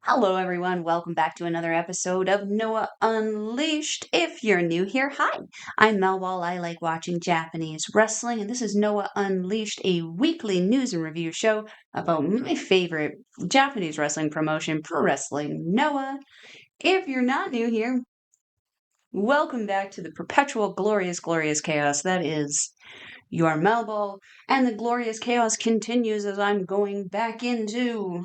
Hello, everyone. Welcome back to another episode of Noah Unleashed. If you're new here, hi. I'm Melball. I like watching Japanese wrestling, and this is Noah Unleashed, a weekly news and review show about my favorite Japanese wrestling promotion, Pro Wrestling Noah. If you're not new here, welcome back to the perpetual glorious, glorious chaos that is your Melball. And the glorious chaos continues as I'm going back into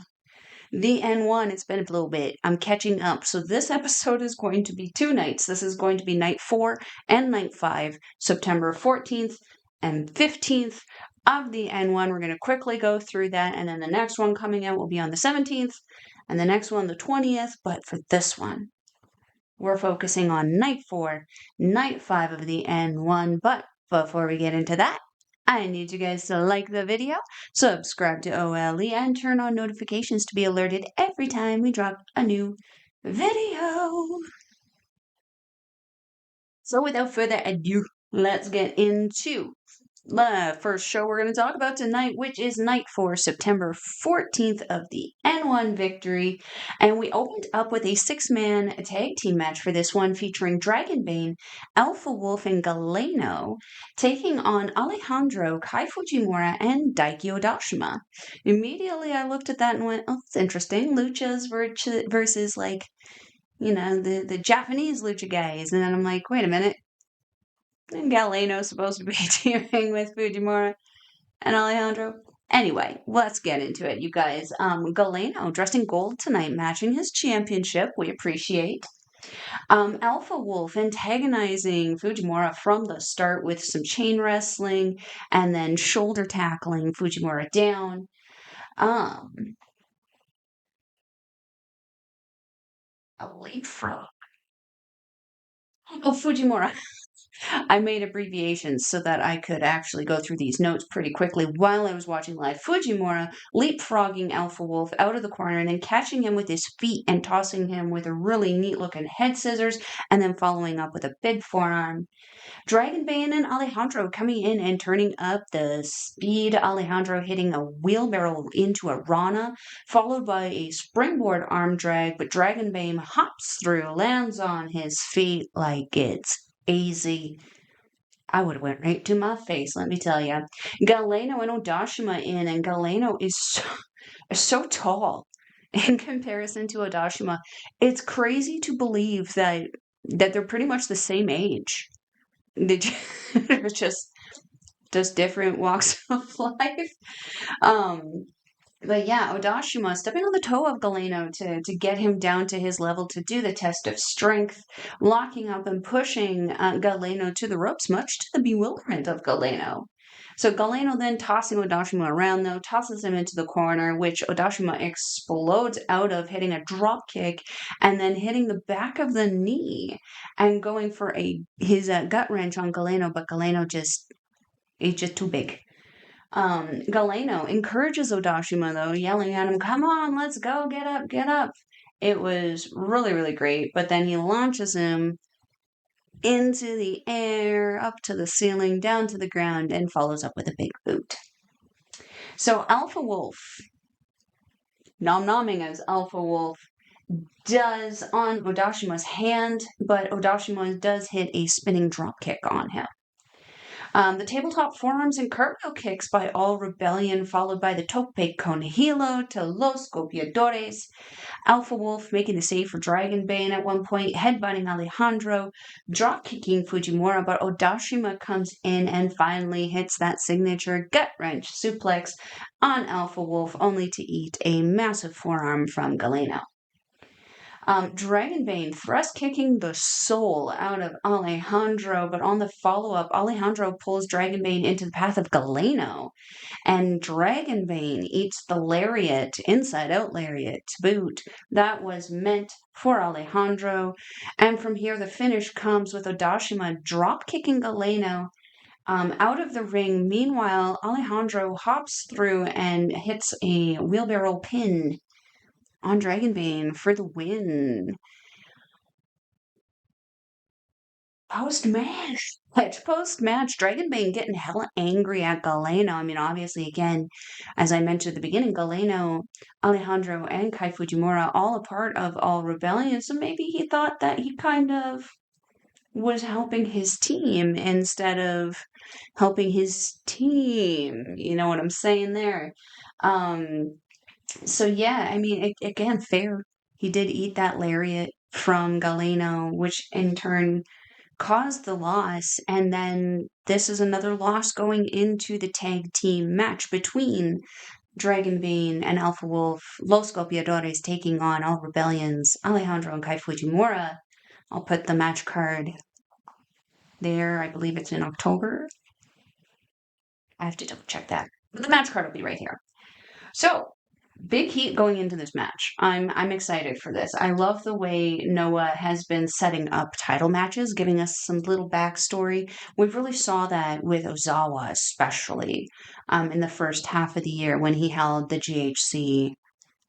the N1. It's been a little bit. I'm catching up. So this episode is going to be 2 nights. This is going to be night 4 and night 5, September 14th and 15th of the N1. We're going to quickly go through that, and then the next one coming out will be on the 17th, and the next one the 20th. But for this one, we're focusing on night 4, night 5 of the N1. But before we get into that, I need you guys to like the video, subscribe to OLE, and turn on notifications to be alerted every time we drop a new video. So without further ado, let's get into the first show we're going to talk about tonight, which is night 4, September 14th of the N1 Victory. And we opened up with a 6-man tag team match for this one, featuring Dragon Bane, Alpha Wolf, and Galeno, taking on Alejandro, Kai Fujimura, and Daiki Odashima. Immediately I looked at that and went, oh, that's interesting. Luchas versus, like, the Japanese lucha guys. And then I'm like, wait a minute. And Galeno's supposed to be teaming with Fujimura and Alejandro. Anyway, let's get into it, you guys. Galeno dressed in gold tonight, matching his championship. We appreciate. Alpha Wolf antagonizing Fujimura from the start with some chain wrestling and then shoulder tackling Fujimura down. A leapfrog. Oh, Fujimura. I made abbreviations so that I could actually go through these notes pretty quickly while I was watching live. Fujimura leapfrogging Alpha Wolf out of the corner and then catching him with his feet and tossing him with a really neat looking head scissors and then following up with a big forearm. Dragon Bane and Alejandro coming in and turning up the speed. Alejandro hitting a wheelbarrow into a Rana, followed by a springboard arm drag, but Dragon Bane hops through, lands on his feet like it's easy. I would have went right to my face, let me tell you. Galeno and Odashima in, and Galeno is so tall in comparison to Odashima. It's crazy to believe that they're pretty much the same age. They're just different walks of life. Um, but yeah, Odashima stepping on the toe of Galeno to get him down to his level to do the test of strength, locking up and pushing Galeno to the ropes, much to the bewilderment of Galeno. So Galeno then tossing Odashima around, though, tosses him into the corner, which Odashima explodes out of, hitting a drop kick and then hitting the back of the knee and going for his gut wrench on Galeno, but Galeno is just too big. Galeno encourages Odashima, though, yelling at him, come on, let's go, get up, get up. It was really, really great, but then he launches him into the air, up to the ceiling, down to the ground, and follows up with a big boot. So Alpha Wolf, nom-nomming as Alpha Wolf, does on Odashima's hand, but Odashima does hit a spinning drop kick on him. The tabletop forearms and cartwheel kicks by All Rebellion, followed by the Tope con Hilo to Los Copiadores. Alpha Wolf making the save for Dragon Bane at one point, headbutting Alejandro, drop kicking Fujimura, but Odashima comes in and finally hits that signature gut wrench suplex on Alpha Wolf, only to eat a massive forearm from Galeno. Dragon Bane thrust kicking the soul out of Alejandro, but on the follow-up, Alejandro pulls Dragon Bane into the path of Galeno, and Dragon Bane eats the lariat, inside-out lariat, to boot. That was meant for Alejandro, and from here the finish comes with Odashima drop-kicking Galeno out of the ring. Meanwhile, Alejandro hops through and hits a wheelbarrow pin on Dragon Bane for the win. Post-match, Dragon Bane getting hella angry at Galeno. I mean, obviously, again, as I mentioned at the beginning, Galeno, Alejandro, and Kai Fujimura all a part of All Rebellion, so maybe he thought that he kind of was helping his team instead of helping his team. You know what I'm saying there? Um, so yeah, I mean, again, fair. He did eat that lariat from Galeno, which in turn caused the loss. And then this is another loss going into the tag team match between Dragon Bane and Alpha Wolf, Los Golpeadores taking on All Rebellions, Alejandro and Kai Fujimura. I'll put the match card there. I believe it's in October. I have to double check that. But the match card will be right here. So, big heat going into this match. I'm excited for this. I love the way Noah has been setting up title matches, giving us some little backstory. We really saw that with Ozawa, especially in the first half of the year when he held the GHC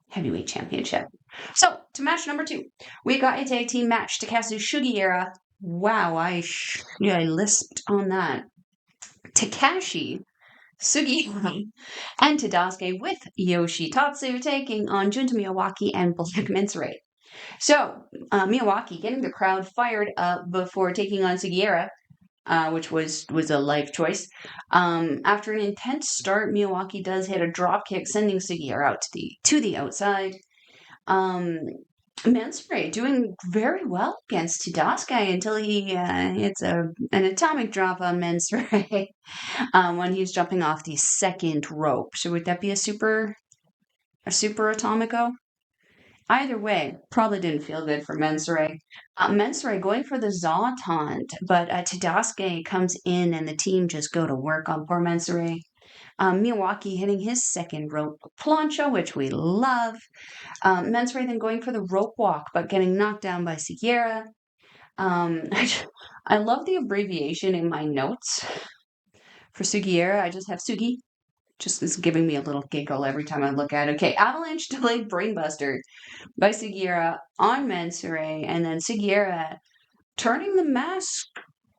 Heavyweight Championship. So, to match number 2, we got a tag team match. Takashi Sugiura. Wow, I lisped on that. Takashi Sugiura and Tadasuke with Yoshitatsu taking on Junta Miyawaki and Black Mensore. So, Miyawaki getting the crowd fired up before taking on Sugiura, which was a life choice. After an intense start, Miyawaki does hit a drop kick, sending Sugiura out to the outside. Mensore doing very well against Tadasuke until he hits an atomic drop on Mensore when he's jumping off the second rope. So would that be a super atomico? Either way, probably didn't feel good for Mensore. Mensore going for the Zaw taunt, but Tadasuke comes in and the team just go to work on poor Mensore. Miyawaki hitting his second rope plancha, which we love. Mensore then going for the rope walk, but getting knocked down by Sugiura. I love the abbreviation in my notes for Sugiura. I just have Sugi. Just is giving me a little giggle every time I look at it. Okay, Avalanche delayed brainbuster by Sugiura on Mensore, and then Sugiura turning the mask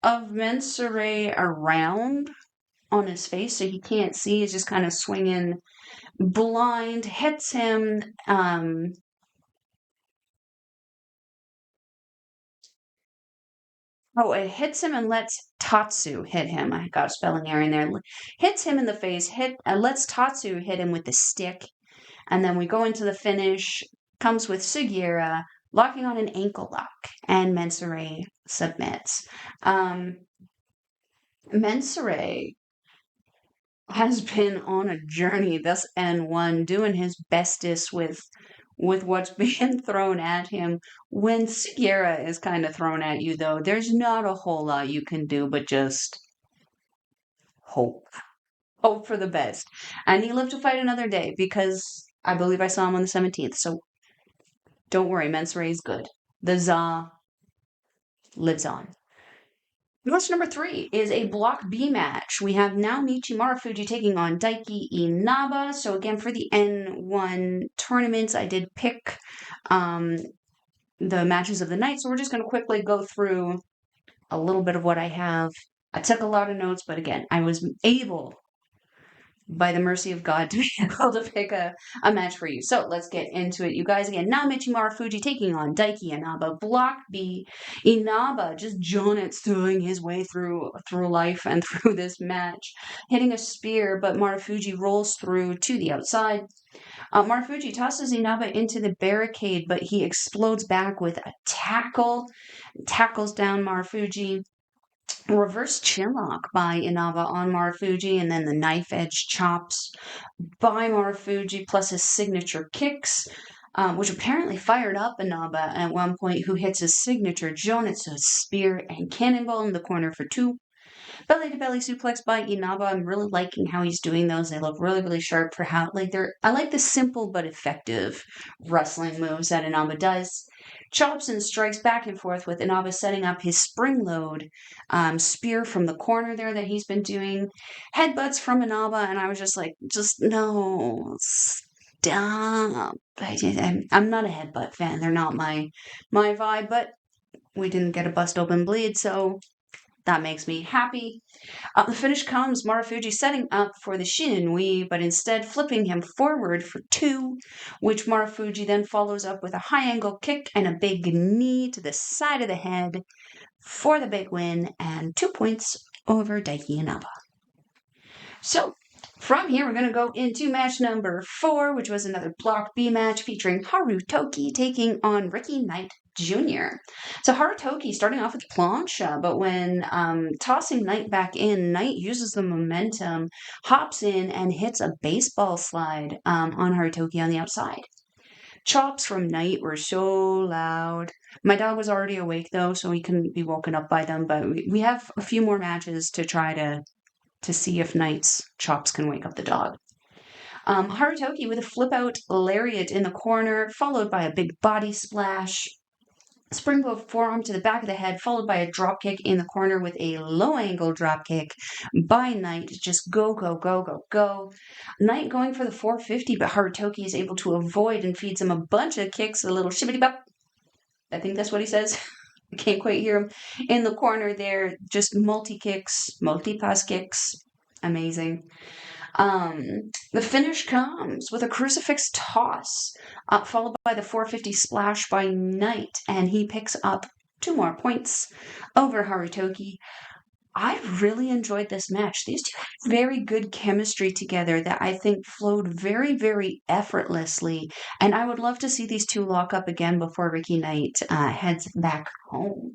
of Mensore around on his face so he can't see. He's just kind of swinging blind, hits him. It hits him and lets Tatsu hit him. I got a spelling error in there. Hits him in the face, lets Tatsu hit him with the stick. And then we go into the finish. Comes with Sugiura locking on an ankle lock. And Mensore submits. Mensore has been on a journey this N1, doing his bestest with what's being thrown at him. When Sugiura is kind of thrown at you, though, there's not a whole lot you can do but just hope. Hope for the best. And he lived to fight another day because I believe I saw him on the 17th. So don't worry, Mensore is good. The Za lives on. Match number 3 is a Block B match. We have Naomichi Marufuji taking on Daiki Inaba. So again, for the N1 tournaments, I did pick the matches of the night. So we're just going to quickly go through a little bit of what I have. I took a lot of notes, but again, I was able, by the mercy of God, to be able to pick a match for you. So let's get into it, you guys. Again, Naomichi Marufuji taking on Daiki Inaba. Block B, Inaba just throwing his way through life and through this match, hitting a spear, but Marufuji rolls through to the outside. Marufuji tosses Inaba into the barricade, but he explodes back with a tackles down Marufuji. Reverse chinlock by Inaba on Marufuji, and then the knife edge chops by Marufuji, plus his signature kicks, which apparently fired up Inaba at one point, who hits his signature Jonitsu spear and cannonball in the corner for 2. Belly to belly suplex by Inaba. I'm really liking how he's doing those. They look really, really sharp for how I like the simple but effective wrestling moves that Inaba does. Chops and strikes back and forth with Inaba setting up his spring load spear from the corner there that he's been doing. Headbutts from Inaba, and I was just like, no, stop. I'm not a headbutt fan. They're not my vibe, but we didn't get a bust open bleed, so That makes me happy. The finish comes, Marufuji setting up for the Shinui, but instead flipping him forward for 2, which Marufuji then follows up with a high angle kick and a big knee to the side of the head for the big win and 2 points over Daiki and Inaba. So, from here, we're going to go into match number 4, which was another Block B match featuring Harutoki taking on Ricky Knight Jr. So Harutoki starting off with plancha, but when tossing Knight back in, Knight uses the momentum, hops in, and hits a baseball slide on Harutoki on the outside. Chops from Knight were so loud. My dog was already awake, though, so he couldn't be woken up by them, but we have a few more matches to try to see if Knight's chops can wake up the dog. Harutoki with a flip-out lariat in the corner, followed by a big body splash. Springboard forearm to the back of the head, followed by a dropkick in the corner with a low-angle dropkick by Knight. Just go, go, go, go, go. Knight going for the 450, but Harutoki is able to avoid and feeds him a bunch of kicks, a little shibbity-bop. I think that's what he says. I can't quite hear him. In the corner there, just multi-kicks, multi-pass kicks. Amazing. The finish comes with a crucifix toss, followed by the 450 splash by Knight, and he picks up 2 more points over Harutoki. I really enjoyed this match. These two had very good chemistry together that I think flowed very, very effortlessly, and I would love to see these two lock up again before Ricky Knight heads back home.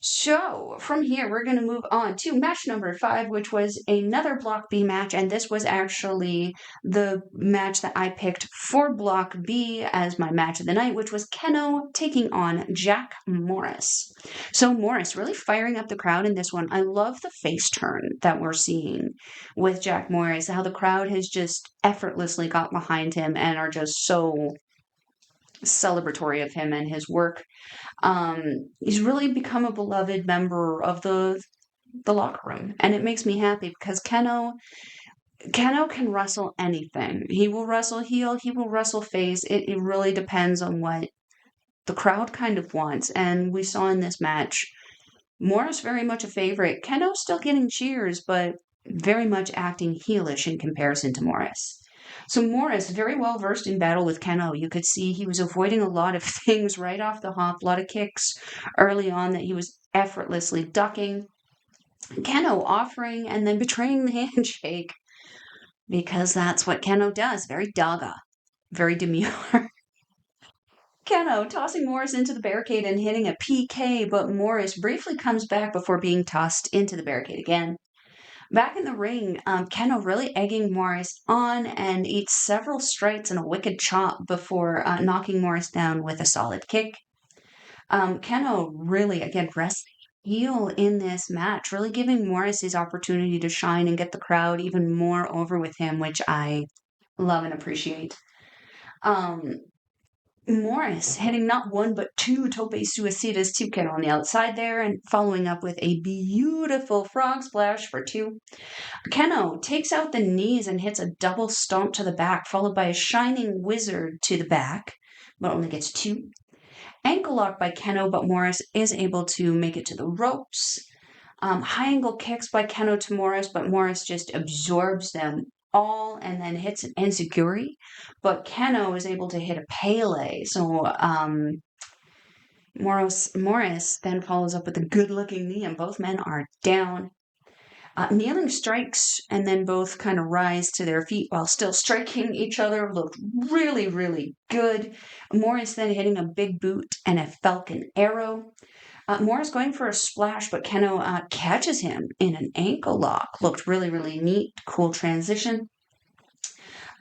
So, from here, we're going to move on to match number 5, which was another Block B match, and this was actually the match that I picked for Block B as my match of the night, which was Kenoh taking on Jack Morris. So, Morris really firing up the crowd in this one. I love the face turn that we're seeing with Jack Morris, how the crowd has just effortlessly got behind him and are just so celebratory of him and his work. He's really become a beloved member of the locker room, and it makes me happy because Kenoh can wrestle anything. He will wrestle heel, he will wrestle face. It really depends on what the crowd kind of wants, and we saw in this match Morris very much a favorite. Kenoh still getting cheers, but very much acting heelish in comparison to Morris. So Morris, very well versed in battle with Kenoh. You could see he was avoiding a lot of things right off the hop, a lot of kicks early on that he was effortlessly ducking. Kenoh offering and then betraying the handshake because that's what Kenoh does. Very Daga, very demure. Kenoh tossing Morris into the barricade and hitting a PK, but Morris briefly comes back before being tossed into the barricade again. Back in the ring, Kenoh really egging Morris on and eats several strikes and a wicked chop before knocking Morris down with a solid kick. Kenoh really, again, wrestling heel in this match, really giving Morris his opportunity to shine and get the crowd even more over with him, which I love and appreciate. Morris hitting not 1 but 2 tope suicidas to Kenoh on the outside there and following up with a beautiful frog splash for 2. Kenoh takes out the knees and hits a double stomp to the back, followed by a shining wizard to the back, but only gets 2. Ankle lock by Kenoh, but Morris is able to make it to the ropes. High angle kicks by Kenoh to Morris, but Morris just absorbs them all and then hits an enziguri. But Kenoh is able to hit a Pele. So Morris then follows up with a good-looking knee, and both men are down. Kneeling strikes, and then both kind of rise to their feet while still striking each other. Looked really, really good. Morris then hitting a big boot and a falcon arrow. Morris going for a splash, but Kenoh catches him in an ankle lock. Looked really, really neat. Cool transition.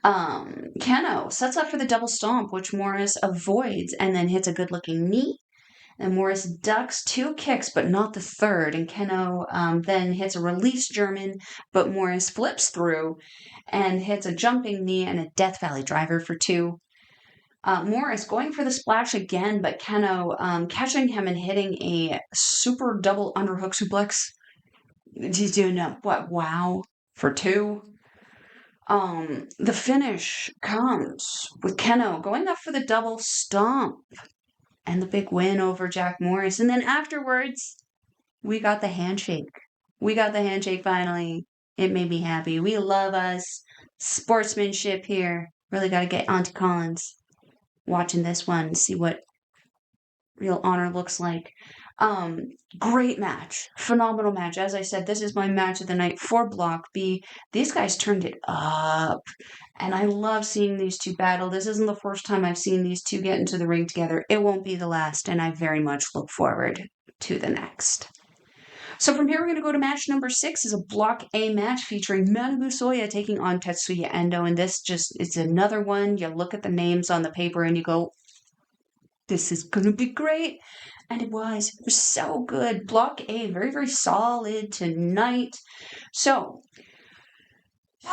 Kenoh sets up for the double stomp, which Morris avoids and then hits a good-looking knee. And Morris ducks 2 kicks, but not the third. And Kenoh then hits a release German, but Morris flips through and hits a jumping knee and a Death Valley driver for 2. Morris going for the splash again, but Kenoh catching him and hitting a super double underhook suplex. He's doing a wow for 2. The finish comes with Kenoh going up for the double stomp and the big win over Jack Morris. And then afterwards, We got the handshake. We got the handshake finally. It made me happy. We love us. Sportsmanship here. Really got to get Auntie Collins watching this one, see what real honor looks like. Um, Great match. Phenomenal match. As I said, this is my match of the night for Block B. These guys turned it up. And I love seeing these two battle. This isn't the first time I've seen these two get into the ring together. It won't be the last, and I very much look forward to the next. So from here, we're going to go to match number 6. Is a Block A match featuring Manabu Soya taking on Tetsuya Endo. And this just is another one. You look at the names on the paper and you go, this is going to be great. And it was so good. Block A, very, very solid tonight. So,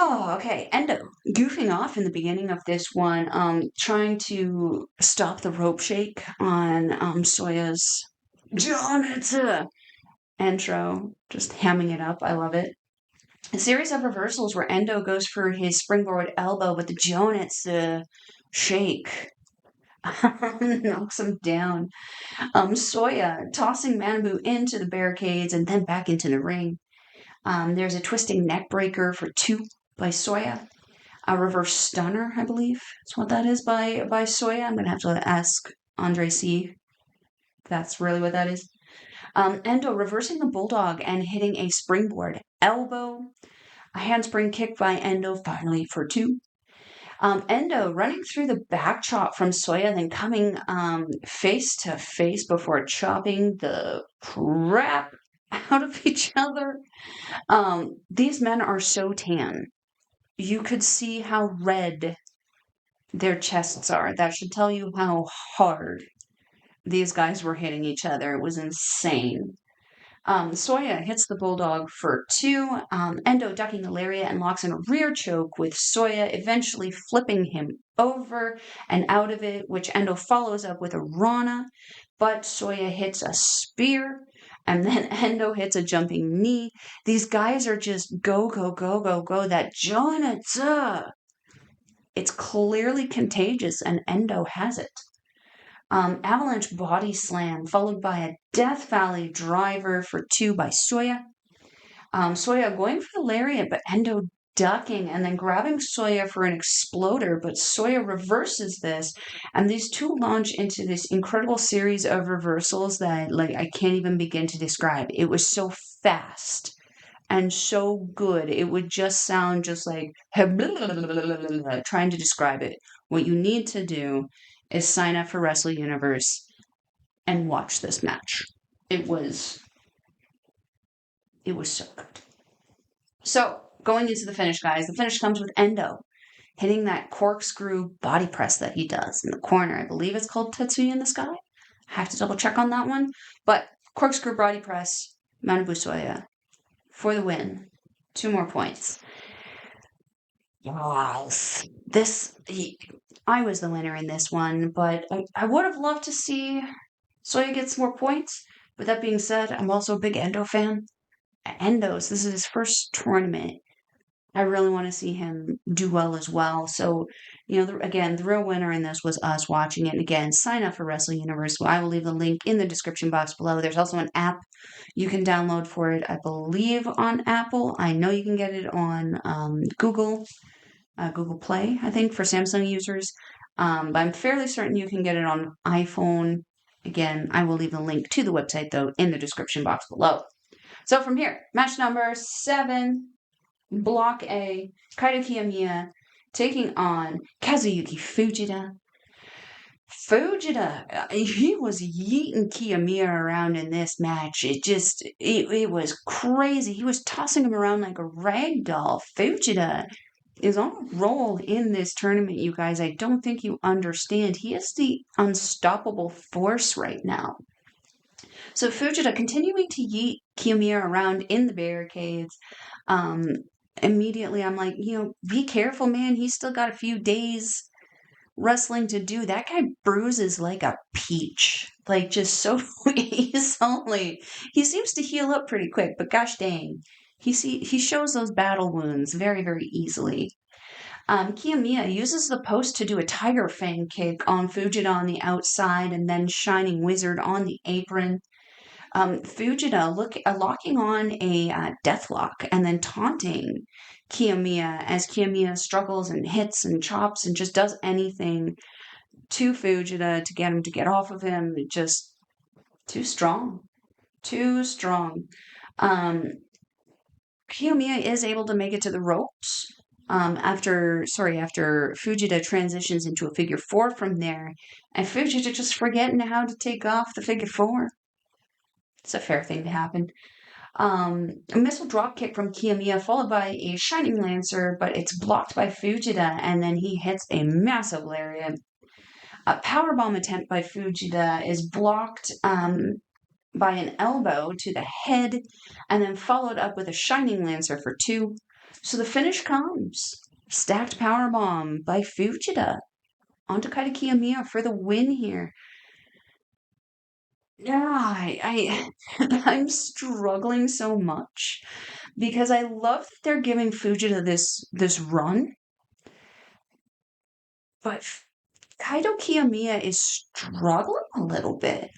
okay. Endo goofing off in the beginning of this one, trying to stop the rope shake on Soya's Jonathan intro, just hamming it up. I love it. A series of reversals where Endo goes for his springboard elbow, but the Jonathan shake knocks him down. Soya tossing Manabu into the barricades and then back into the ring. There's a twisting neck breaker for 2 by Soya. A reverse stunner, I believe, is what that is by Soya. I'm going to have to ask Andre C. if that's really what that is. Endo reversing the bulldog and hitting a springboard elbow. A handspring kick by Endo, finally for 2. Endo running through the back chop from Soya, then coming face to face before chopping the crap out of each other. These men are so tan. You could see how red their chests are. That should tell you how hard these guys were hitting each other. It was insane. Soya hits the bulldog for 2. Endo ducking the lariat and locks in a rear choke with Soya, eventually flipping him over and out of it, which Endo follows up with a Rana. But Soya hits a spear, and then Endo hits a jumping knee. These guys are just go, go, go, go, go. That Jonathan! It's clearly contagious, and Endo has it. Avalanche body slam, followed by a Death Valley driver for 2 by Soya. Soya going for the lariat, but Endo ducking and then grabbing Soya for an exploder, but Soya reverses this, and these two launch into this incredible series of reversals that I can't even begin to describe. It was so fast and so good. It would just sound just like trying to describe it. What you need to do is sign up for Wrestle Universe and watch this match. It was so good. So, going into the finish, guys, the finish comes with Endo hitting that corkscrew body press that he does in the corner. I believe it's called Tetsuya in the Sky. I have to double check on that one. But corkscrew body press, Manabu Soya for the win. 2 more points. Yes. I was the winner in this one, but I would have loved to see Soya get some more points. With that being said, I'm also a big Endo fan. This is his first tournament. I really want to see him do well as well. So, the real winner in this was us watching it. And again, sign up for Wrestle Universe. I will leave the link in the description box below. There's also an app you can download for it, I believe, on Apple. I know you can get it on Google Play, I think, for Samsung users. But I'm fairly certain you can get it on iPhone. Again, I will leave the link to the website, though, in the description box below. So from here, match number 7, Block A, Kaito Kiyomiya taking on Kazuyuki Fujita. He was yeeting Kiyomiya around in this match. It was crazy. He was tossing him around like a rag doll. Fujita is on a roll in this tournament, you guys. I don't think you understand. He is the unstoppable force right now. So Fujita continuing to yeet Kiyomiya around in the barricades. Immediately I'm like, be careful, man. He's still got a few days wrestling to do. That guy bruises like a peach. Just so easily. He seems to heal up pretty quick, but gosh dang. He shows those battle wounds very, very easily. Kiyomiya uses the post to do a tiger fang kick on Fujita on the outside and then Shining Wizard on the apron. Fujita locking on a deathlock and then taunting Kiyomiya as Kiyomiya struggles and hits and chops and just does anything to Fujita to get him to get off of him. Just too strong. Too strong. Kiyomiya is able to make it to the ropes after Fujita transitions into a figure four from there, and Fujita just forgetting how to take off the figure four. It's a fair thing to happen. A missile dropkick from Kiyomiya followed by a Shining Lancer, but it's blocked by Fujita, and then he hits a massive lariat. A powerbomb attempt by Fujita is blocked by an elbow to the head, and then followed up with a Shining Lancer for 2. So the finish comes. Stacked powerbomb by Fujita onto Kaito Kiyomiya for the win here. Yeah, I'm struggling so much because I love that they're giving Fujita this run, but Kaito Kiyomiya is struggling a little bit.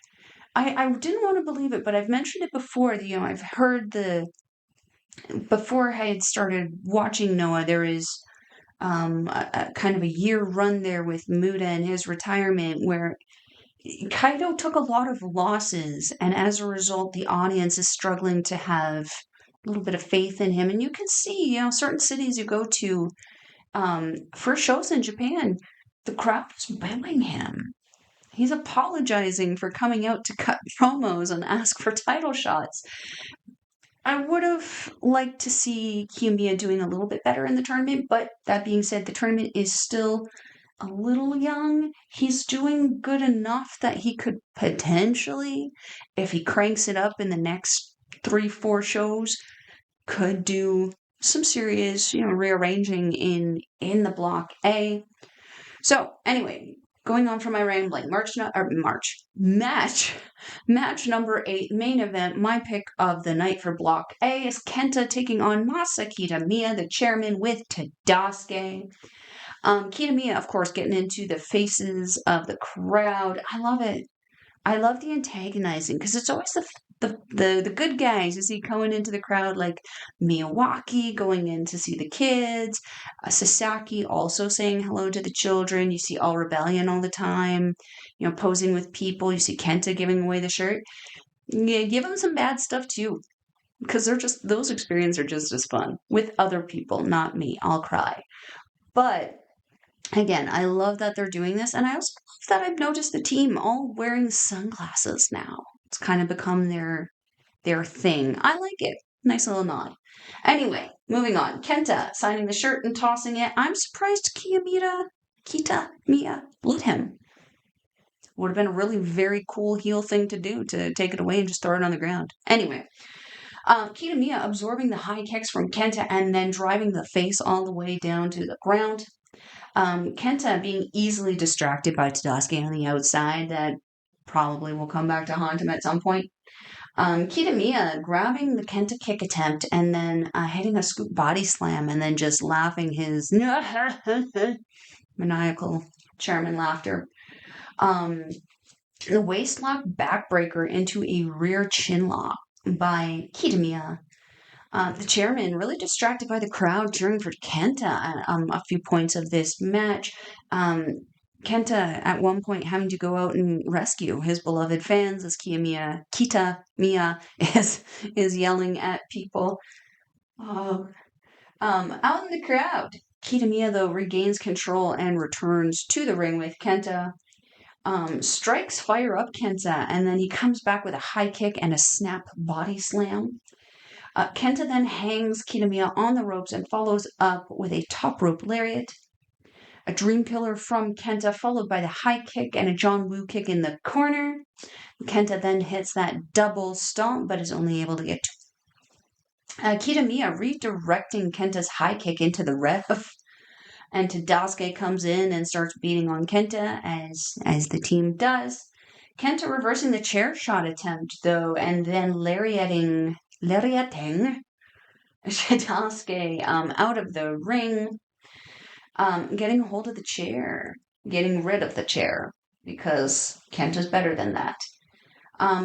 I didn't want to believe it, but I've mentioned it before. I've heard before I had started watching Noah, there is a kind of a year run there with Muda and his retirement where Kaito took a lot of losses, and as a result, the audience is struggling to have a little bit of faith in him. And you can see, certain cities you go to for shows in Japan, the crowd's booing him. He's apologizing for coming out to cut promos and ask for title shots. I would have liked to see Kiyomiya doing a little bit better in the tournament, but that being said, the tournament is still a little young. He's doing good enough that he could potentially, if he cranks it up in the next 3-4 shows, could do some serious, rearranging in the block A. So anyway, going on from my rambling, match number 8, main event. My pick of the night for Block A is Kenta taking on Masa Kitamiya, the chairman, with Tadasuke. Kitamiya, of course, getting into the faces of the crowd. I love it. I love the antagonizing because it's always the good guys you see going into the crowd, like Miyawaki going in to see the kids, Sasaki also saying hello to the children. You see All Rebellion all the time, posing with people. You see Kenta giving away the shirt. Yeah, give them some bad stuff too, because those experiences are just as fun with other people, not me. I'll cry. But again, I love that they're doing this, and I also love that I've noticed the team all wearing sunglasses now. It's kind of become their thing. I like it. Nice little nod. Anyway, moving on. Kenta signing the shirt and tossing it. I'm surprised Kitamiya let him. Would have been a really very cool heel thing to do, to take it away and just throw it on the ground. Anyway, Kitamiya absorbing the high kicks from Kenta and then driving the face all the way down to the ground. Kenta being easily distracted by Tadasuke on the outside. That probably will come back to haunt him at some point. Kitamiya grabbing the Kenta kick attempt and then hitting a scoop body slam and then just laughing his maniacal chairman laughter. The waist lock backbreaker into a rear chin lock by Kitamiya. The chairman really distracted by the crowd cheering for Kenta a few points of this match. Kenta at one point having to go out and rescue his beloved fans as Kitamiya is yelling at people. Out in the crowd, Kitamiya though regains control and returns to the ring with Kenta. Strikes fire up Kenta, and then he comes back with a high kick and a snap body slam. Kenta then hangs Kitamiya on the ropes and follows up with a top rope lariat. A dream killer from Kenta, followed by the high kick and a John Woo kick in the corner. Kenta then hits that double stomp, but is only able to get Kitamiya redirecting Kenta's high kick into the ref. And Tadasuke comes in and starts beating on Kenta, as the team does. Kenta reversing the chair shot attempt, though, and then lariating Tadasuke out of the ring. Getting hold of the chair, getting rid of the chair, because Kenta's better than that.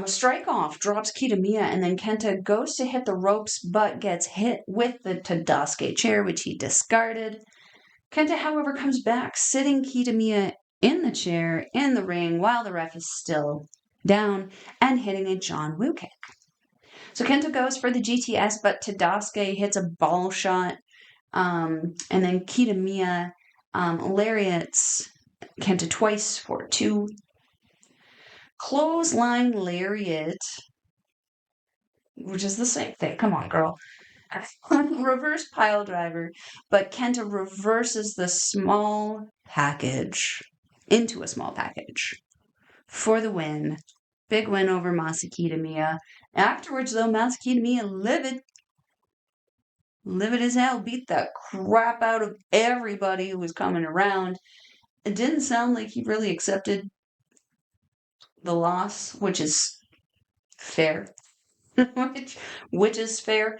Strike off drops Kitamiya, and then Kenta goes to hit the ropes but gets hit with the Tadasuke chair, which he discarded. Kenta, however, comes back, sitting Kitamiya in the chair in the ring while the ref is still down and hitting a John Woo kick. So Kenta goes for the GTS, but Tadasuke hits a ball shot, and then Kitamiya lariats Kenta twice for 2. Clothesline lariat, which is the same thing. Come on, girl. Reverse pile driver, but Kenta reverses the small package into a small package for the win. Big win over Masa Kitamiya. Afterwards, though, Masa Kitamiya livid as hell, beat the crap out of everybody who was coming around. It didn't sound like he really accepted the loss, which is fair. which is fair.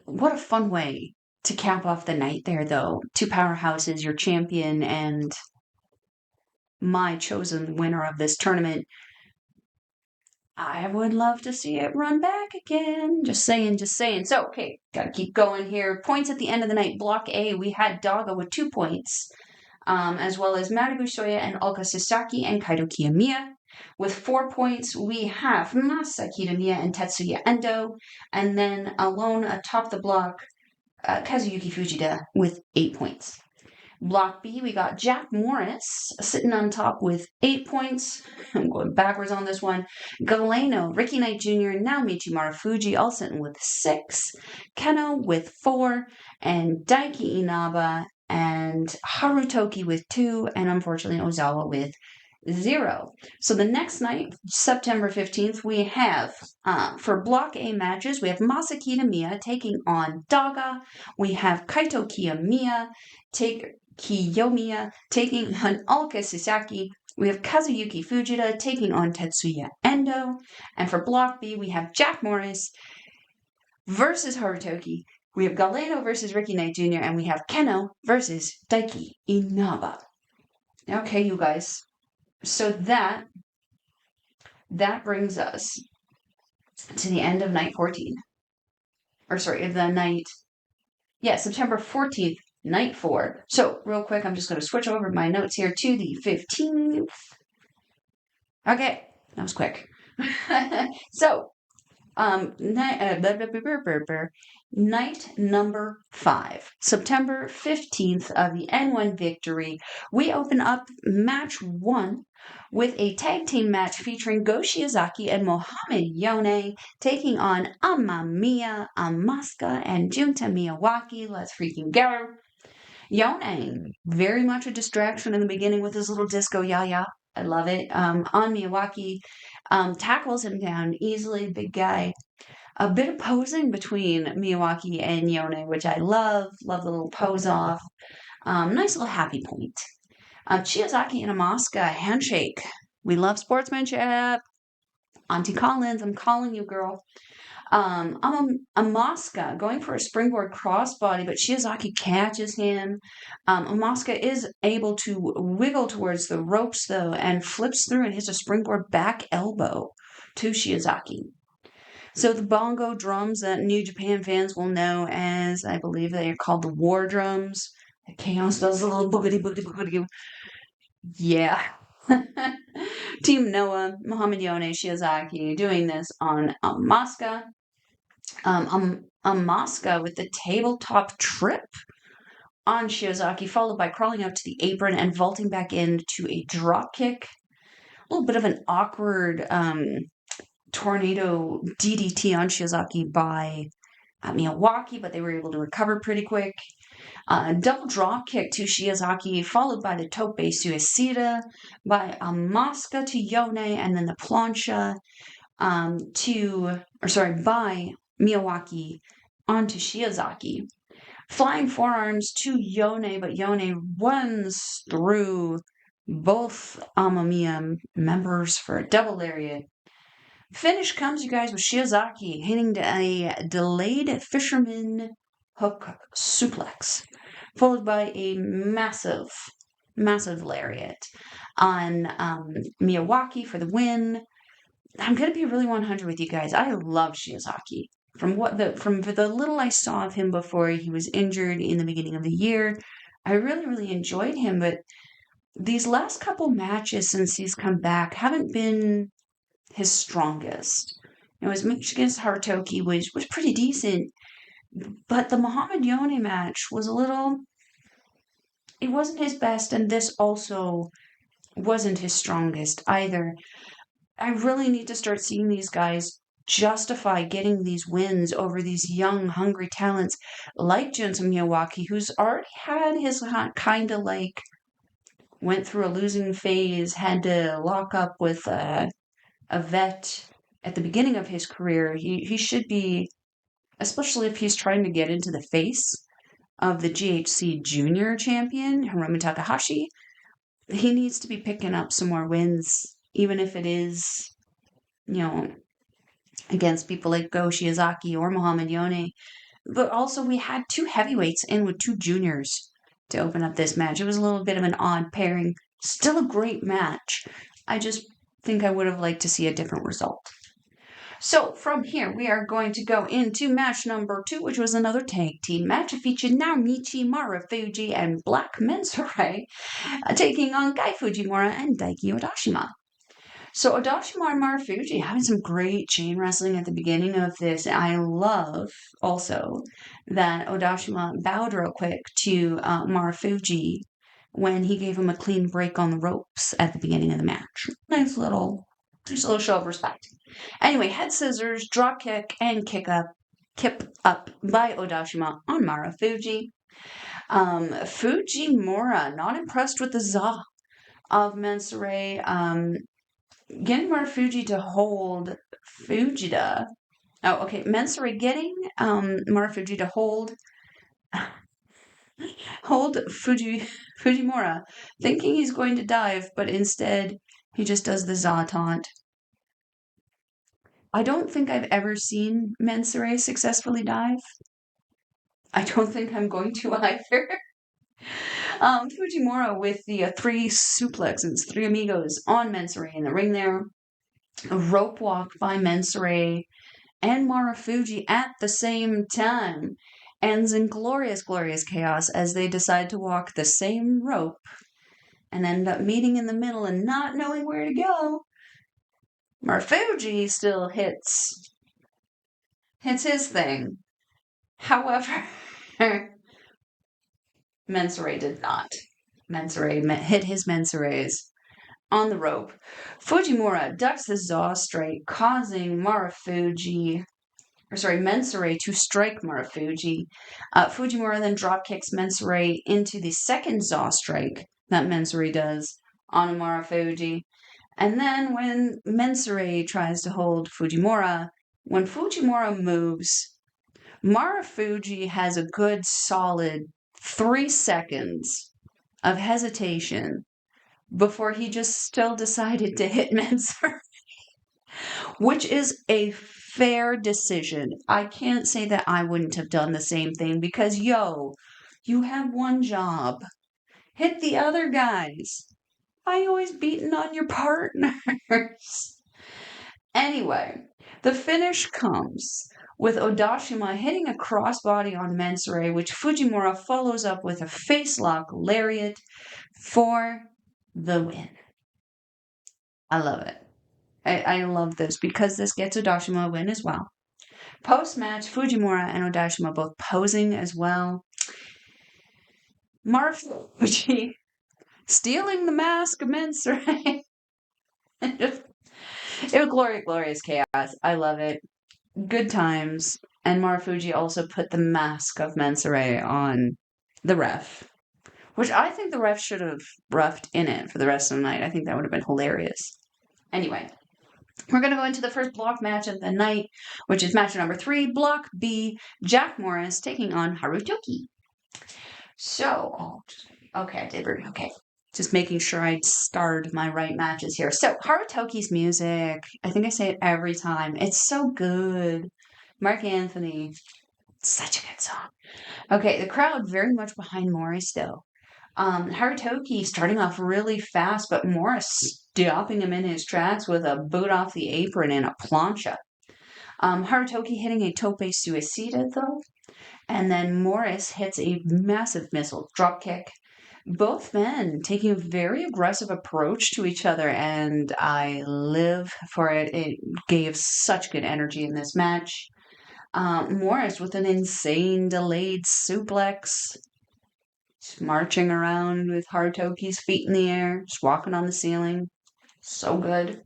What a fun way to cap off the night there, though. 2 powerhouses, your champion and my chosen winner of this tournament. I would love to see it run back again. Just saying. So, okay, gotta keep going here. Points at the end of the night. Block A, we had Daga with 2 points, as well as Manabu, Soya, and Ulka Sasaki and Kaito Kiyomiya. With 4 points, we have Masa Kitamiya and Tetsuya Endo. And then alone atop the block, Kazuyuki Fujita with 8 points. Block B, we got Jack Morris sitting on top with 8 points. I'm going backwards on this one. Galeno, Ricky Knight Jr., Naomichi, Marufuji all sitting with 6. Kenoh with 4. And Daiki, Inaba, and Harutoki with 2. And unfortunately, Ozawa with 0. So the next night, September 15th, we have, for Block A matches, we have Masa Kitamiya taking on Daga. We have Kaito Kiyomiya taking on Ulka Sasaki. We have Kazuyuki Fujita taking on Tetsuya Endo. And for Block B, we have Jack Morris versus Harutoki. We have Galeno versus Ricky Knight Jr. And we have Kenoh versus Daiki Inaba. Okay, you guys. So that brings us to the end of night 14. Or sorry, of the night. Yeah, September 14th, night 4. So real quick, I'm just going to switch over my notes here to the 15th. Okay, that was quick. So, night number 5, September 15th of the N1 victory. We open up match 1 with a tag team match featuring Go Shiozaki and Mohamed Yone taking on Amamiya, Amaska, and Junta Miyawaki. Let's freaking go. Yone, very much a distraction in the beginning with his little disco yaya. I love it. On Miyawaki, tackles him down easily, big guy. A bit of posing between Miyawaki and Yone, which I love. Love the little pose off. Nice little happy point. Shiozaki and Amaska, handshake. We love sportsmanship. Auntie Collins, I'm calling you, girl. Amaska going for a springboard crossbody, but Shiozaki catches him. Amaska is able to wiggle towards the ropes, though, and flips through and hits a springboard back elbow to Shiozaki. So the bongo drums that New Japan fans will know as, I believe they are called the war drums. Chaos does a little boogity boogity boogity. Yeah. Team Noah, Mohamed Yone, Shiozaki doing this on Amaska. Amaska with the tabletop trip on Shiozaki, followed by crawling up to the apron and vaulting back into a drop kick. A little bit of an awkward tornado DDT on Shiozaki by Miyawaki, but they were able to recover pretty quick. Double drop kick to Shiozaki, followed by the tope suicida by Amaska to Yone, and then the plancha by Miyawaki onto Shiozaki. Flying forearms to Yone, but Yone runs through both Amamiya members for a double lariat. Finish comes, you guys, with Shiozaki hitting a delayed fisherman hook suplex, followed by a massive lariat. on Miyawaki for the win. I'm going to be really 100 with you guys. I love Shiozaki. From the little I saw of him before he was injured in the beginning of the year, I really, really enjoyed him. But these last couple matches since he's come back haven't been his strongest. His match against Harutoki was pretty decent, but the Muhammad Yone match was it wasn't his best, and this also wasn't his strongest either. I really need to start seeing these guys justify getting these wins over these young, hungry talents like Junta Miyawaki, who's already had his kind of like went through a losing phase, had to lock up with a vet at the beginning of his career. He should be, especially if he's trying to get into the face of the GHC junior champion, Hiromu Takahashi, he needs to be picking up some more wins, even if it is, against people like Go Shiozaki or Muhammad Yone. But also, we had two heavyweights in with two juniors to open up this match. It was a little bit of an odd pairing. Still a great match. I just think I would have liked to see a different result. So from here, we are going to go into match number 2, which was another tag team match. It featured Naomichi, Marufuji, and Black Mensore taking on Gai Fujimura and Daiki Odashima. So Odashima and Marufuji having some great chain wrestling at the beginning of this. I love also that Odashima bowed real quick to Marufuji when he gave him a clean break on the ropes at the beginning of the match. Nice little show of respect. Anyway, head scissors, drop kick, and kip up by Odashima on Marufuji. Fujimura not impressed with the za of Mensore. Getting Marufuji to hold Fujita. Oh, okay. Mensore getting Marufuji to hold Fujimura, thinking he's going to dive, but instead he just does the za taunt. I don't think I've ever seen Mensore successfully dive. I don't think I'm going to either. Fujimura with the 3 suplexes, 3 amigos on Mensore in the ring there. A rope walk by Mensore and Marufuji at the same time ends in glorious, glorious chaos as they decide to walk the same rope and end up meeting in the middle and not knowing where to go. Marufuji still hits his thing. However, Mensore did not. Mensore hit his Mensores on the rope. Fujimura ducks the Zaw strike, causing Mensore to strike Marufuji. Fujimura then drop kicks Mensore into the second Zaw strike that Mensore does on Marufuji. And then when Mensore tries to hold Fujimura, when Fujimura moves, Marufuji has a good solid 3 seconds of hesitation before he just still decided to hit Mensore, which is a fair decision. I can't say that I wouldn't have done the same thing because, you have one job. Hit the other guys. Why you always beating on your partners? Anyway, the finish comes with Odashima hitting a crossbody on Mensore, which Fujimura follows up with a facelock lariat for the win. I love it. I love this because this gets Odashima a win as well. Post-match, Fujimura and Odashima both posing as well. Marufuji stealing the mask of Mensore. It was glorious, glorious chaos. I love it. Good times. And Marufuji also put the mask of Mensore on the ref, which I think the ref should have roughed in it for the rest of the night. I think that would have been hilarious. Anyway, we're going to go into the first block match of the night, which is match number 3, Block B, Jack Morris taking on Harutoki. So, okay, I did very okay. Just making sure I starred my right matches here. So, Harutoki's music, I think I say it every time. It's so good. Mark Anthony, such a good song. Okay, the crowd very much behind Mori still. Harutoki starting off really fast, but Morris stopping him in his tracks with a boot off the apron and a plancha. Harutoki hitting a tope suicida though, and then Morris hits a massive missile dropkick. Both men taking a very aggressive approach to each other, and I live for it. It gave such good energy in this match. Morris with an insane delayed suplex, just marching around with Harutoki's feet in the air, just walking on the ceiling. So good.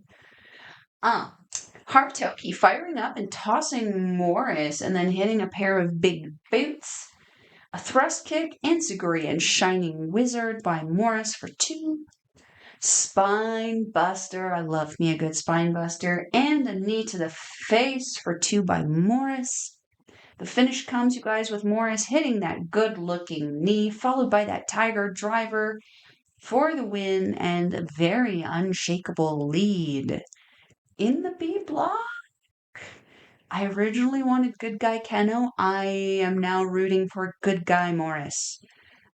Harutoki firing up and tossing Morris and then hitting a pair of big boots. A thrust kick, Enziguri and Shining Wizard by Morris for 2. Spine Buster, I love me a good Spine Buster. And a knee to the face for 2 by Morris. The finish comes, you guys, with Morris hitting that good-looking knee, followed by that Tiger Driver for the win and a very unshakable lead. In the B block, I originally wanted good guy Kenoh. I am now rooting for good guy Morris.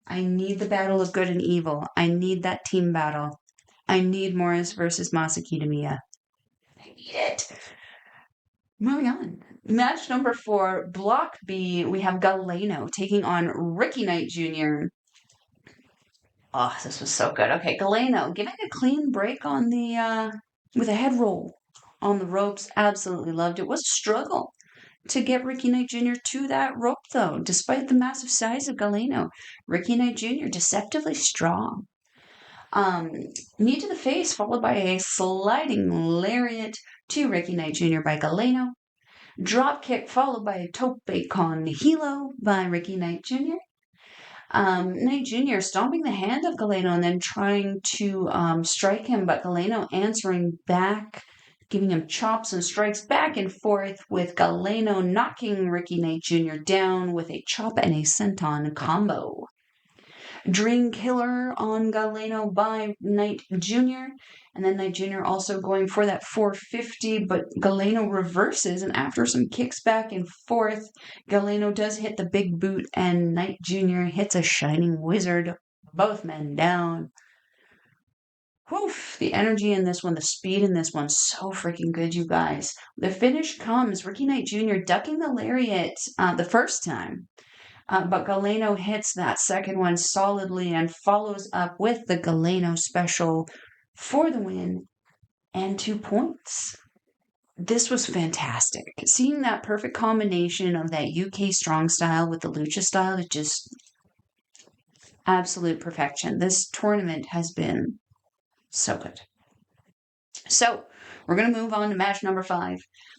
I need the battle of good and evil. I need that team battle. I need Morris versus Masa Kitamiya. I need it. Moving on. Match number 4, Block B, we have Galeno taking on Ricky Knight Jr. Oh, this was so good. Okay, Galeno giving a clean break on the, with a head roll on the ropes. Absolutely loved it. It was a struggle to get Ricky Knight Jr. to that rope, though, despite the massive size of Galeno. Ricky Knight Jr. deceptively strong. Knee to the face, followed by a sliding lariat to Ricky Knight Jr. by Galeno. Drop kick, followed by a tope con hilo by Ricky Knight Jr. Knight Jr. stomping the hand of Galeno and then trying to strike him, but Galeno answering back, giving him chops and strikes back and forth, with Galeno knocking Ricky Knight Jr. down with a chop and a senton combo. Dream Killer on Galeno by Knight Jr. And then Knight Jr. also going for that 450, but Galeno reverses, and after some kicks back and forth, Galeno does hit the big boot, and Knight Jr. hits a Shining Wizard. Both men down. Woof, the energy in this one, the speed in this one, so freaking good, you guys. The finish comes, Ricky Knight Jr. ducking the lariat the first time. But Galeno hits that second one solidly and follows up with the Galeno special for the win and 2 points. This was fantastic. Seeing that perfect combination of that UK strong style with the lucha style, it just absolute perfection. This tournament has been so good. So we're going to move on to match number 5.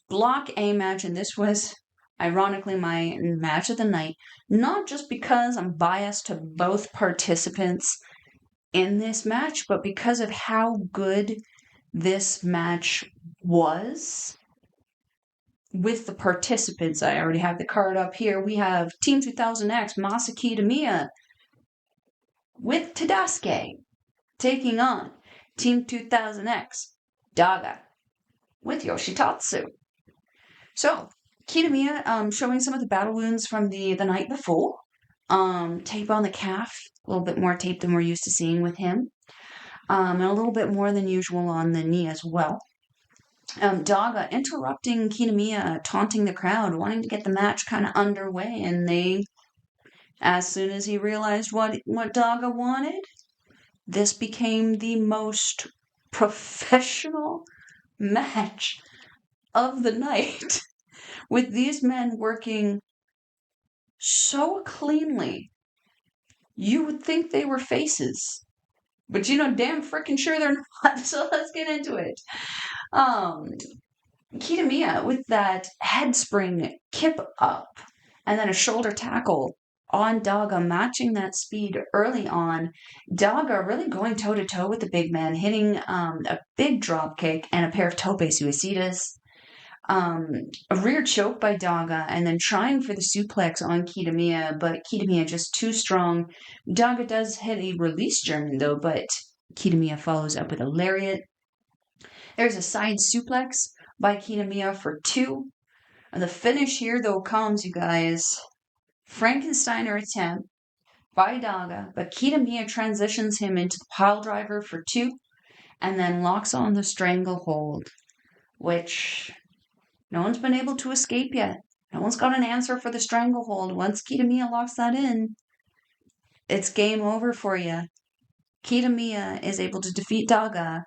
Block A match, and this was ironically my match of the night, not just because I'm biased to both participants in this match, but because of how good this match was with the participants. I already have the card up here. We have Team 2000X, Masa Kitamiya with Tadasuke taking on Team 2000X, Daga with Yoshitatsu. So, Kitamiya showing some of the battle wounds from the night before. Tape on the calf, a little bit more tape than we're used to seeing with him. And a little bit more than usual on the knee as well. Daga interrupting Kitamiya, taunting the crowd, wanting to get the match kind of underway, and they, as soon as he realized what Daga wanted, this became the most professional match of the night. With these men working so cleanly, you would think they were faces. But damn frickin' sure they're not, so let's get into it. Kitamiya with that head spring kip up, and then a shoulder tackle on Daga, matching that speed early on. Daga really going toe-to-toe with the big man, hitting a big drop kick and a pair of tope suicidas. A rear choke by Daga, and then trying for the suplex on Kitamiya, but Kitamiya just too strong. Daga does hit a release German, though, but Kitamiya follows up with a lariat. There's a side suplex by Kitamiya for 2. And the finish here, though, comes, you guys. Frankensteiner attempt, by Daga, but Kitamiya transitions him into the pile driver for 2 and then locks on the stranglehold, which no one's been able to escape yet. No one's got an answer for the stranglehold. Once Kitamiya locks that in, it's game over for you. Kitamiya is able to defeat Daga,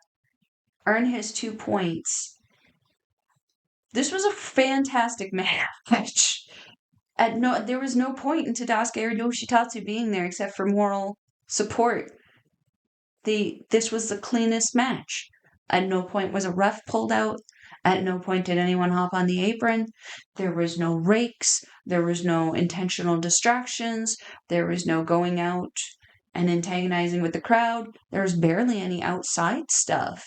earn his 2 points. This was a fantastic match. There was no point in Tadasuke or Yoshitatsu being there except for moral support. This was the cleanest match. At no point was a ref pulled out. At no point did anyone hop on the apron. There was no rakes. There was no intentional distractions. There was no going out and antagonizing with the crowd. There was barely any outside stuff.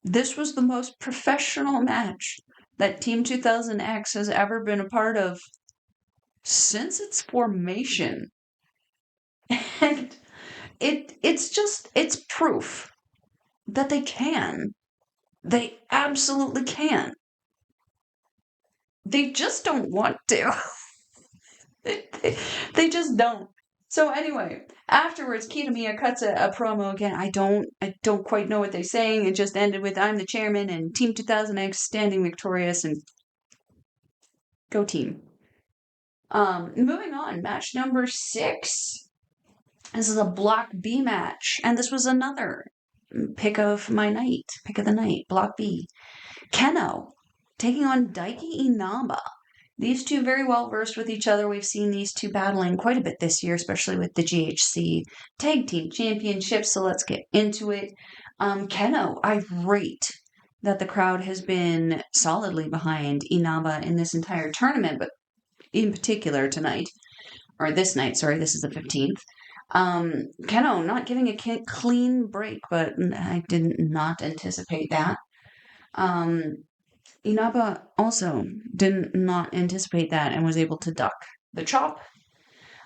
This was the most professional match that Team 2000X has ever been a part of since its formation. And it's proof that they can. They absolutely can. They just don't want to. they just don't. So anyway, afterwards, Kitamiya cuts a promo again. I don't quite know what they're saying. It just ended with "I'm the chairman" and Team 2000X standing victorious, and go team. Moving on, match number 6. This is a Block B match, and this was another pick of the night, Block B. Kenoh taking on Daiki Inaba. These two very well versed with each other. We've seen these two battling quite a bit this year, especially with the GHC Tag Team Championship, so let's get into it. Kenoh, I rate that the crowd has been solidly behind Inaba in this entire tournament, but in particular tonight, or this night, sorry, this is the 15th. Kenoh not giving a clean break, but I did not anticipate that. Inaba also did not anticipate that and was able to duck the chop.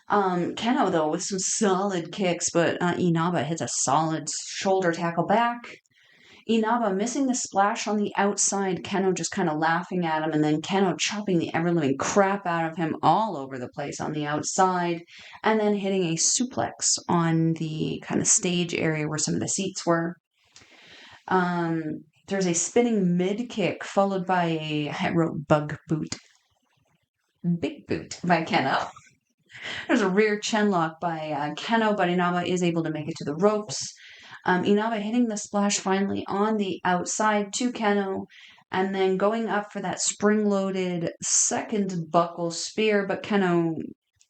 Kenoh, though, with some solid kicks, but Inaba hits a solid shoulder tackle back. Inaba missing the splash on the outside, Kenoh just kind of laughing at him, and then Kenoh chopping the ever-living crap out of him all over the place on the outside, and then hitting a suplex on the kind of stage area where some of the seats were. There's a spinning mid-kick followed by a, I wrote bug boot. Big boot by Kenoh. There's a rear chin lock by Kenoh, but Inaba is able to make it to the ropes. Inaba hitting the splash finally on the outside to Kenoh, and then going up for that spring-loaded second buckle spear, but Kenoh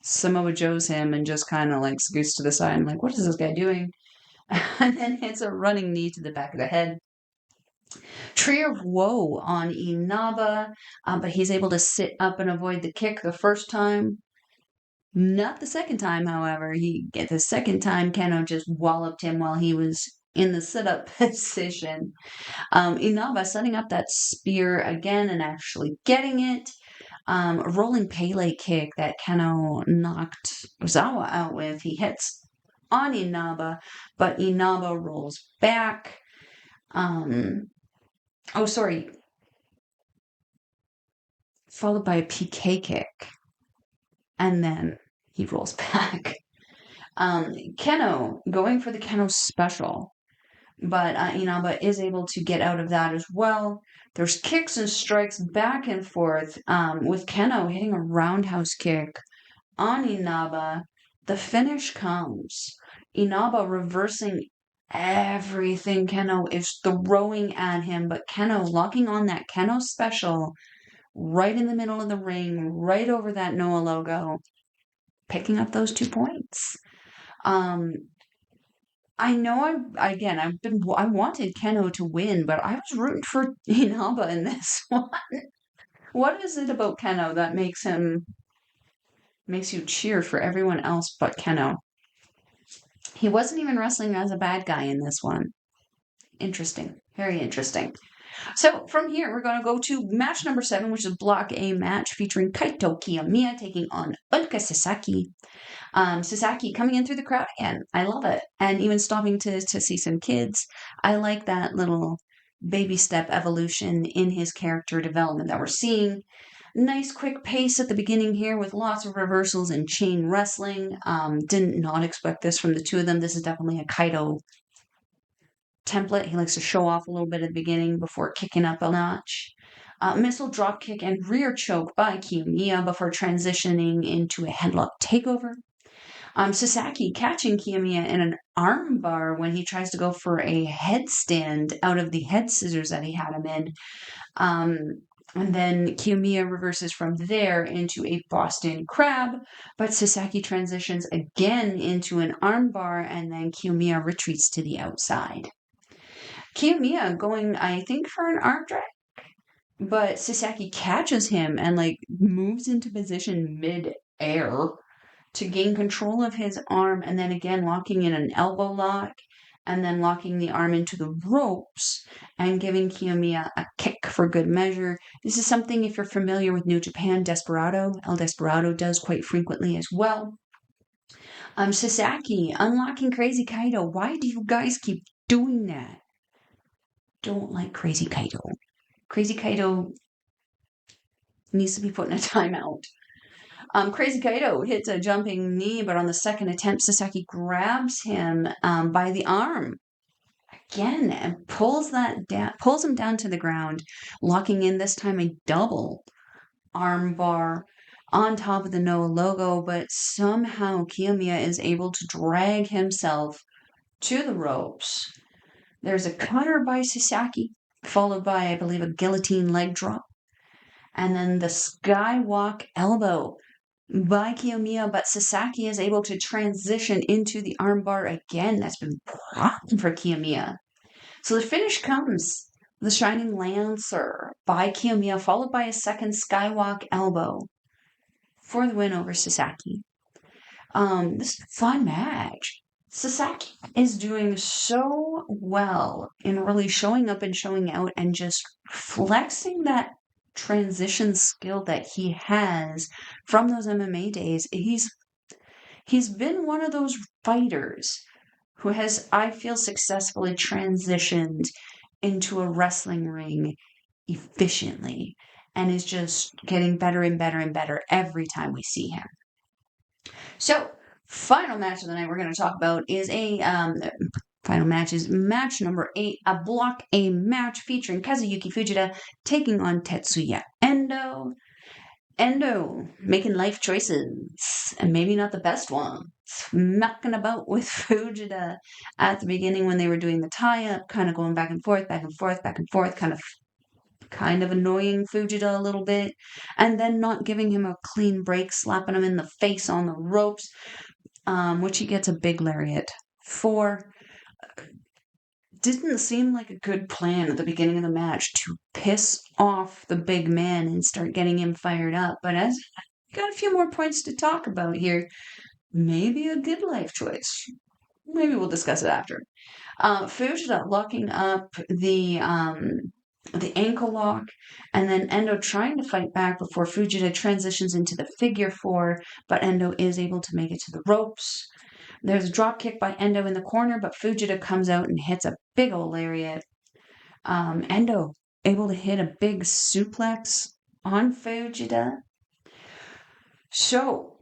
Samoa Joes him and just kind of like scoots to the side and like, what is this guy doing? And then hits a running knee to the back of the head. Tree of Woe on Inaba, but he's able to sit up and avoid the kick the first time. Not the second time, however. The second time, Kenoh just walloped him while he was in the sit-up position. Inaba setting up that spear again and actually getting it. A rolling Pele kick that Kenoh knocked Ozawa out with. He hits on Inaba, but Inaba rolls back. Followed by a PK kick. And then he rolls back. Kenoh going for the Kenoh special, but Inaba is able to get out of that as well. There's kicks and strikes back and forth, with Kenoh hitting a roundhouse kick on Inaba. The finish comes. Inaba reversing everything Kenoh is throwing at him, but Kenoh locking on that Kenoh special right in the middle of the ring, right over that Noah logo, picking up those 2 points. I know I wanted Kenoh to win, but I was rooting for Inaba in this one. What is it about Kenoh that makes you cheer for everyone else but Kenoh? He wasn't even wrestling as a bad guy in this one. Interesting. Very interesting. So from here, we're going to go to match number 7, which is Block A match featuring Kaito Kiyomiya taking on Ulka Sasaki. Sasaki coming in through the crowd again. I love it. And even stopping to see some kids. I like that little baby step evolution in his character development that we're seeing. Nice quick pace at the beginning here with lots of reversals and chain wrestling. Did not expect this from the two of them. This is definitely a Kaito template. He likes to show off a little bit at the beginning before kicking up a notch. Missile dropkick and rear choke by Kiyomiya before transitioning into a headlock takeover. Sasaki catching Kiyomiya in an armbar when he tries to go for a headstand out of the head scissors that he had him in. And then Kiyomiya reverses from there into a Boston Crab, but Sasaki transitions again into an armbar, and then Kiyomiya retreats to the outside. Kiyomiya going, I think, for an arm drag, but Sasaki catches him and moves into position mid-air to gain control of his arm, and then again locking in an elbow lock, and then locking the arm into the ropes and giving Kiyomiya a kick for good measure. This is something, if you're familiar with New Japan, El Desperado does quite frequently as well. Sasaki unlocking Crazy Kaito. Why do you guys keep doing that? Don't like Crazy Kaito. Crazy Kaito needs to be put in a timeout. Crazy Kaito hits a jumping knee, but on the second attempt, Sasaki grabs him by the arm again and pulls him down to the ground, locking in this time a double arm bar on top of the Noah logo. But somehow Kiyomiya is able to drag himself to the ropes. There's a cutter by Sasaki, followed by, I believe, a guillotine leg drop, and then the skywalk elbow by Kiyomiya, but Sasaki is able to transition into the armbar again. That's been a problem for Kiyomiya. So the finish comes, the Shining Lancer by Kiyomiya, followed by a second skywalk elbow for the win over Sasaki. This is a fun match. Sasaki is doing so well in really showing up and showing out and just flexing that transition skill that he has from those MMA days. He's been one of those fighters who has, I feel, successfully transitioned into a wrestling ring efficiently and is just getting better and better and better every time we see him. So, final match of the night we're going to talk about is match number 8, a Block A match featuring Kazuyuki Fujita taking on Tetsuya Endo. Endo making life choices, and maybe not the best ones. Mucking about with Fujita at the beginning when they were doing the tie-up, kind of going back and forth, kind of annoying Fujita a little bit, and then not giving him a clean break, slapping him in the face on the ropes, which he gets a big lariat for. Didn't seem like a good plan at the beginning of the match to piss off the big man and start getting him fired up. But as we got a few more points to talk about here, maybe a good life choice. Maybe we'll discuss it after. Fujita locking up the ankle lock, and then Endo trying to fight back before Fujita transitions into the figure 4, but Endo is able to make it to the ropes. There's a drop kick by Endo in the corner, but Fujita comes out and hits a big old lariat. Endo able to hit a big suplex on Fujita. So,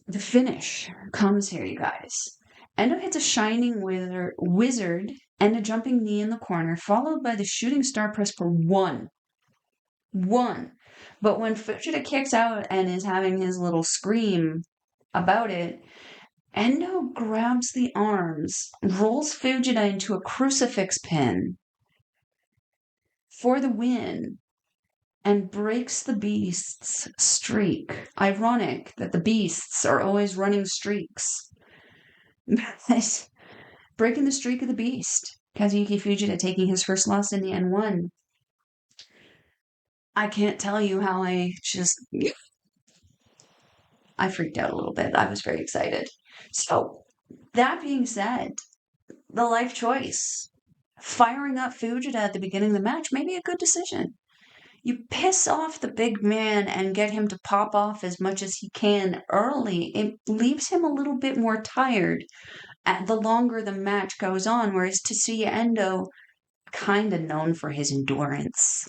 the finish comes here, you guys. Endo hits a Shining Wizard and a jumping knee in the corner, followed by the shooting star press for 1. But when Fujita kicks out and is having his little scream about it, Endo grabs the arms, rolls Fujita into a crucifix pin for the win, and breaks the Beast's streak. Ironic that the Beasts are always running streaks. Breaking the streak of the Beast. Kazuyuki Fujita taking his first loss in the N1. I can't tell you how I freaked out a little bit. I was very excited. So, that being said, the life choice. Firing up Fujita at the beginning of the match may be a good decision. You piss off the big man and get him to pop off as much as he can early. It leaves him a little bit more tired the longer the match goes on, whereas Tetsuya Endo, kind of known for his endurance.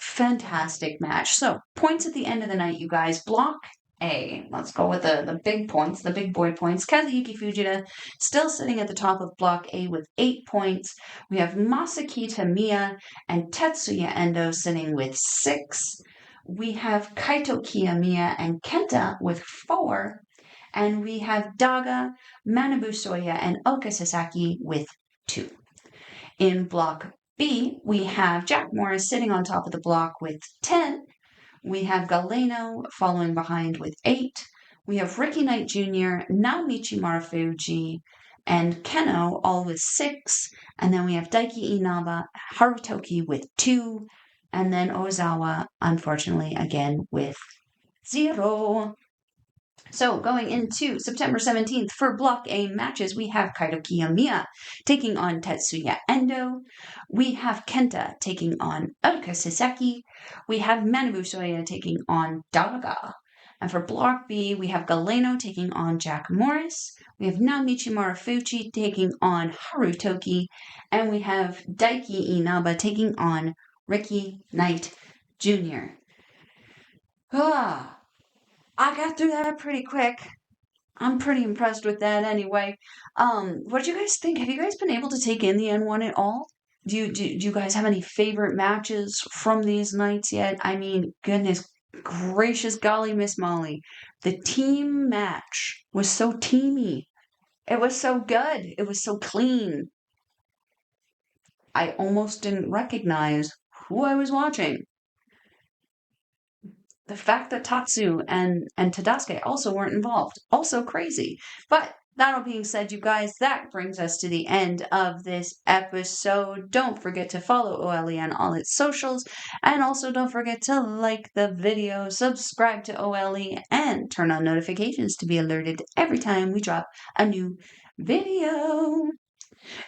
fantastic match. So, points at the end of the night, you guys. Block A. Let's go with the big points, the big boy points. Kazuyuki Fujita still sitting at the top of Block A with 8 points. We have Masa Kitamiya and Tetsuya Endo sitting with 6. We have Kaito Kiyomiya and Kenta with 4. And we have Daga, Manabu Soya, and Oka Sasaki with 2. In Block B, we have Jack Morris sitting on top of the block with 10. We have Galeno following behind with 8. We have Ricky Knight Jr., Naomichi Marufuji, and Kenoh all with 6. And then we have Daiki Inaba, Harutoki with 2. And then Ozawa, unfortunately, again with 0. So going into September 17th for Block A matches, we have Kaito Kiyomiya taking on Tetsuya Endo. We have Kenta taking on Oka Sasaki. We have Manabu Soya taking on Daga. And for Block B, we have Galeno taking on Jack Morris. We have Naomichi Marufuji taking on Harutoki. And we have Daiki Inaba taking on Ricky Knight Jr. I got through that pretty quick. I'm pretty impressed with that anyway. What do you guys think? Have you guys been able to take in the N1 at all? Do you guys have any favorite matches from these nights yet? I mean, goodness gracious golly, Miss Molly. The team match was so teamy. It was so good. It was so clean. I almost didn't recognize who I was watching. The fact that Tatsu and Tadasuke also weren't involved, also crazy. But that all being said, you guys, that brings us to the end of this episode. Don't forget to follow OLE on all its socials, and also don't forget to like the video, subscribe to OLE, and turn on notifications to be alerted every time we drop a new video.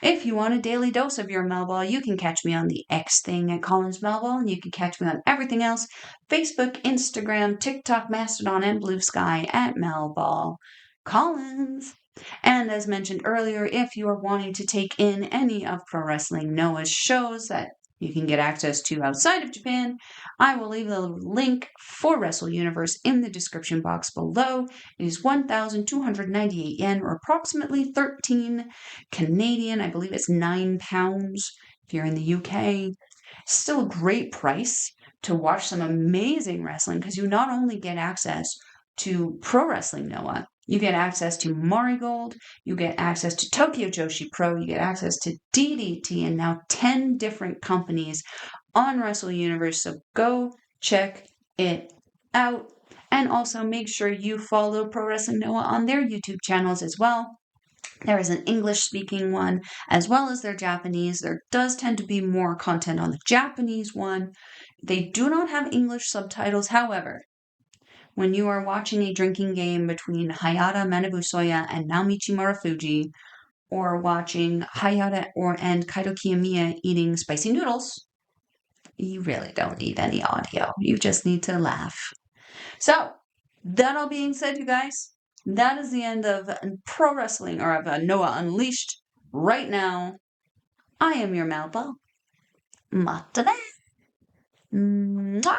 If you want a daily dose of your Melball, you can catch me on the X thing at Collins Melball, and you can catch me on everything else, Facebook, Instagram, TikTok, Mastodon, and Blue Sky at Melball Collins. And as mentioned earlier, if you are wanting to take in any of Pro Wrestling Noah's shows that you can get access to outside of Japan, I will leave the link for Wrestle Universe in the description box below. It is 1,298 yen, or approximately 13 Canadian. I believe it's £9 if you're in the UK. Still a great price to watch some amazing wrestling, because you not only get access to Pro Wrestling Noah, you get access to Marigold, you get access to Tokyo Joshi Pro, you get access to DDT, and now 10 different companies on Wrestle Universe. So go check it out. And also make sure you follow Pro Wrestling Noah on their YouTube channels as well. There is an English-speaking one, as well as their Japanese. There does tend to be more content on the Japanese one. They do not have English subtitles, however. When you are watching a drinking game between Hayata Manabu Soya and Naomichi Marufuji, or watching Hayata and Kaito Kiyomiya eating spicy noodles, you really don't need any audio. You just need to laugh. So, that all being said, you guys, that is the end of Pro Wrestling, or of Noah Unleashed. Right now, I am your Melball. Matane. Mwah.